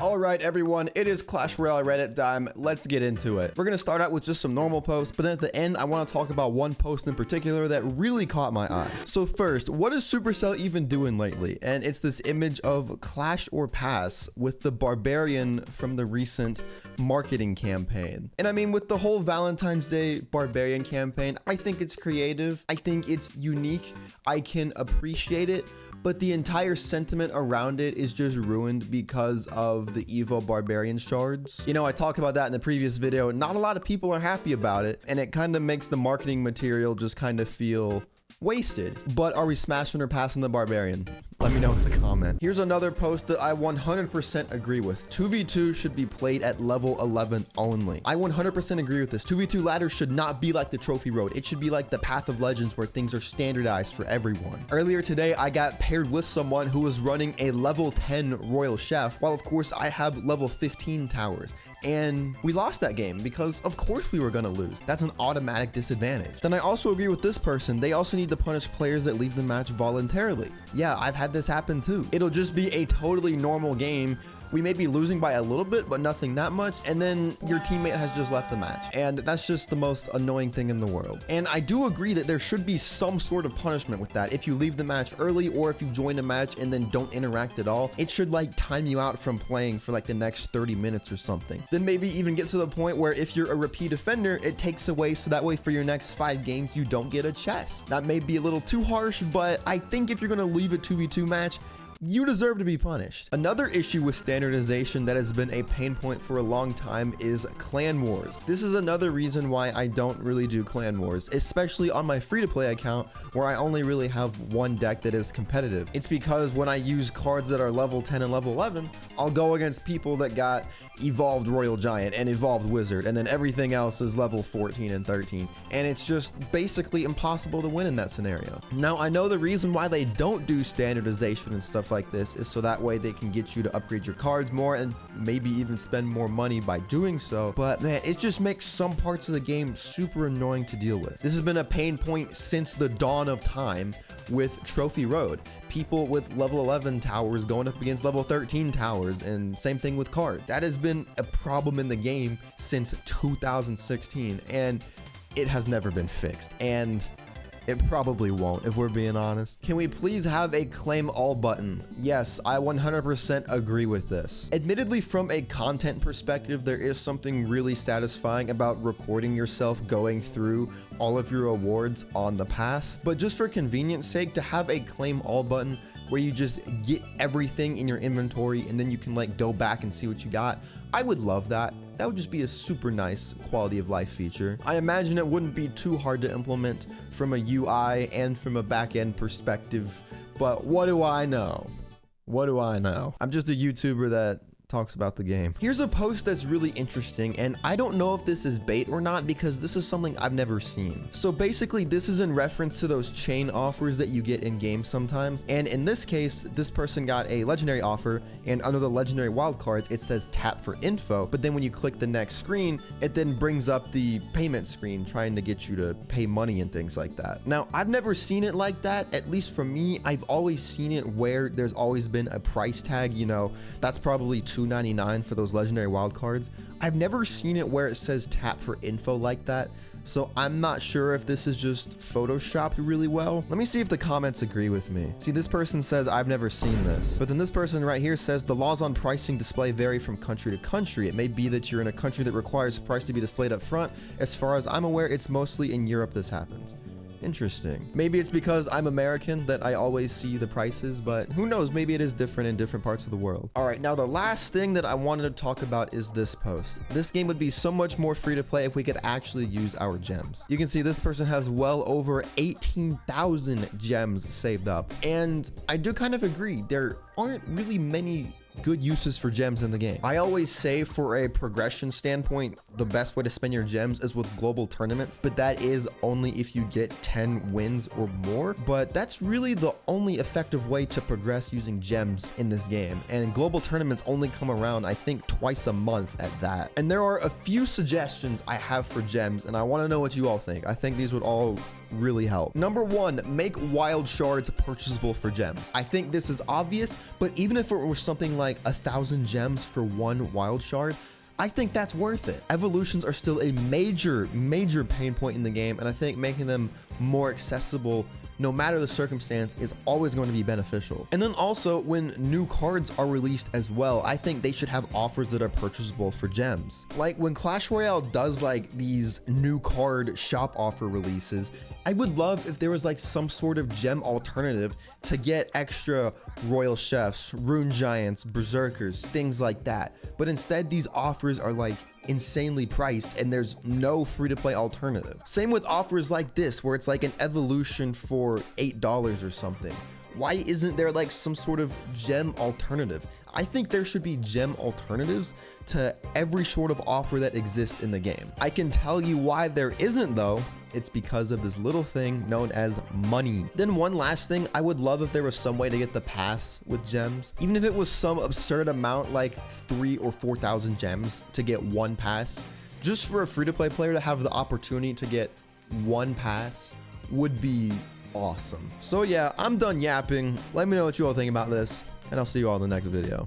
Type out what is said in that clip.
All right, everyone, it is Clash Royale Reddit time. Let's get into it. We're going to start out with just some normal posts, but then at the end, I want to talk about one post in particular that really caught my eye. So first, what is Supercell even doing lately? And it's this image of Clash or Pass with the Barbarian from the recent marketing campaign. And I mean, with the whole Valentine's Day Barbarian campaign, I think it's creative. I think it's unique. I can appreciate it. But the entire sentiment around it is just ruined because of the Evo Barbarian shards. You know, I talked about that in the previous video. Not a lot of people are happy about it, and it kind of makes the marketing material just kind of feel wasted. But are we smashing or passing the Barbarian? Let me know in the comment. Here's another post that I 100% agree with. 2v2 should be played at level 11 only. I 100% agree with this. 2v2 ladders should not be like the Trophy Road. It should be like the Path of Legends where things are standardized for everyone. Earlier today, I got paired with someone who was running a level 10 Royal Chef, while of course I have level 15 towers. And we lost that game because of course we were gonna lose. That's an automatic disadvantage. Then I also agree with this person. They also need to punish players that leave the match voluntarily. Yeah, I've had this happen too. It'll just be a totally normal game. We may be losing by a little bit, but nothing that much. And then your teammate has just left the match. And that's just the most annoying thing in the world. And I do agree that there should be some sort of punishment with that. If you leave the match early or if you join a match and then don't interact at all, it should like time you out from playing for like the next 30 minutes or something. Then maybe even get to the point where if you're a repeat offender, it takes away so that way for your next 5 games, you don't get a chest. That may be a little too harsh, but I think if you're gonna leave a 2v2 match, you deserve to be punished. Another issue with standardization that has been a pain point for a long time is clan wars. This is another reason why I don't really do clan wars, especially on my free-to-play account where I only really have one deck that is competitive. It's because when I use cards that are level 10 and level 11, I'll go against people that got evolved Royal Giant and evolved Wizard, and then everything else is level 14 and 13. And it's just basically impossible to win in that scenario. Now, I know the reason why they don't do standardization and stuff like this is so that way they can get you to upgrade your cards more and maybe even spend more money by doing so. But man, it just makes some parts of the game super annoying to deal with. This has been a pain point since the dawn of time with Trophy Road. People with level 11 towers going up against level 13 towers, and same thing with card. That has been a problem in the game since 2016, and it has never been fixed. And it probably won't, if we're being honest. Can we please have a claim all button? Yes, I 100% agree with this. Admittedly, from a content perspective, there is something really satisfying about recording yourself going through all of your awards on the pass. But just for convenience sake, to have a claim all button where you just get everything in your inventory and then you can like go back and see what you got, I would love that. That would just be a super nice quality of life feature. I imagine it wouldn't be too hard to implement from a UI and from a back-end perspective, but what do I know? What do I know? I'm just a YouTuber that talks about the game. Here's a post that's really interesting, and I don't know if this is bait or not because this is something I've never seen. So basically, this is in reference to those chain offers that you get in games sometimes. And in this case, this person got a legendary offer, and under the legendary wildcards, it says tap for info. But then when you click the next screen, it then brings up the payment screen trying to get you to pay money and things like that. Now, I've never seen it like that. At least for me, I've always seen it where there's always been a price tag. You know, that's probably $2.99 for those legendary wildcards. I've never seen it where it says tap for info like that, so I'm not sure if this is just photoshopped really well. Let me see if the comments agree with me. See, this person says I've never seen this, but then this person right here says the laws on pricing display vary from country to country. It may be that you're in a country that requires price to be displayed up front. As far as I'm aware, it's mostly in Europe this happens. Interesting. Maybe it's because I'm American that I always see the prices, but who knows? Maybe it is different in different parts of the world. All right, now the last thing that I wanted to talk about is this post. This game would be so much more free to play if we could actually use our gems. You can see this person has well over 18,000 gems saved up. And I do kind of agree. There aren't really many good uses for gems in the game. I always say for a progression standpoint, the best way to spend your gems is with global tournaments, but that is only if you get 10 wins or more. But that's really the only effective way to progress using gems in this game. And global tournaments only come around, I think, twice a month at that. And there are a few suggestions I have for gems, and I want to know what you all think. I think these would all really help. Number one, make wild shards purchasable for gems. I think this is obvious, but even if it were something like 1,000 gems for one wild shard, I think that's worth it. Evolutions are still a major pain point in the game, and I think making them more accessible no matter the circumstance is always going to be beneficial. And then also, when new cards are released as well, I think they should have offers that are purchasable for gems. Like when Clash Royale does like these new card shop offer releases, I would love if there was like some sort of gem alternative to get extra royal chefs, rune giants, berserkers, things like that. But instead, these offers are like insanely priced and there's no free-to-play alternative. Same with offers like this, where it's like an evolution for $8 or something. Why isn't there like some sort of gem alternative? I think there should be gem alternatives to every sort of offer that exists in the game. I can tell you why there isn't though. It's because of this little thing known as money. Then one last thing, I would love if there was some way to get the pass with gems. Even if it was some absurd amount like 3,000 or 4,000 gems to get one pass, just for a free-to-play player to have the opportunity to get one pass would be awesome. So yeah, I'm done yapping. Let me know what you all think about this, and I'll see you all in the next video.